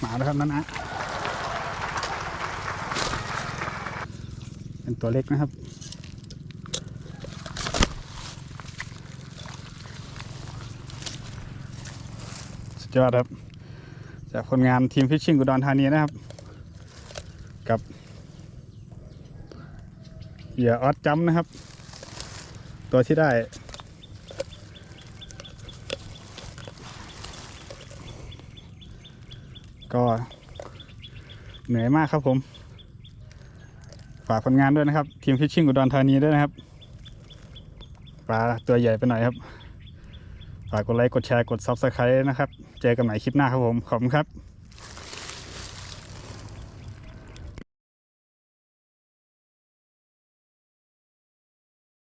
มาแล้วครับนั่นนะเป็นตัวเล็กนะครับสุดยอดครับจากผลงานทีมฟิชชิ่งอุดรธานีนะครับกับเหยื่อออสจัมป์นะครับตัวที่ได้ก็เหนื่อยมากครับผมฝากผลงานด้วยนะครับทีมฟิชชิ่งอุดรธานีด้วยนะครับปลาตัวใหญ่ไปหน่อยครับฝากกดไลค์กดแชร์กด Subscribe นะครับเจอกันใหม่คลิปหน้าครับผมขอบคุณครับ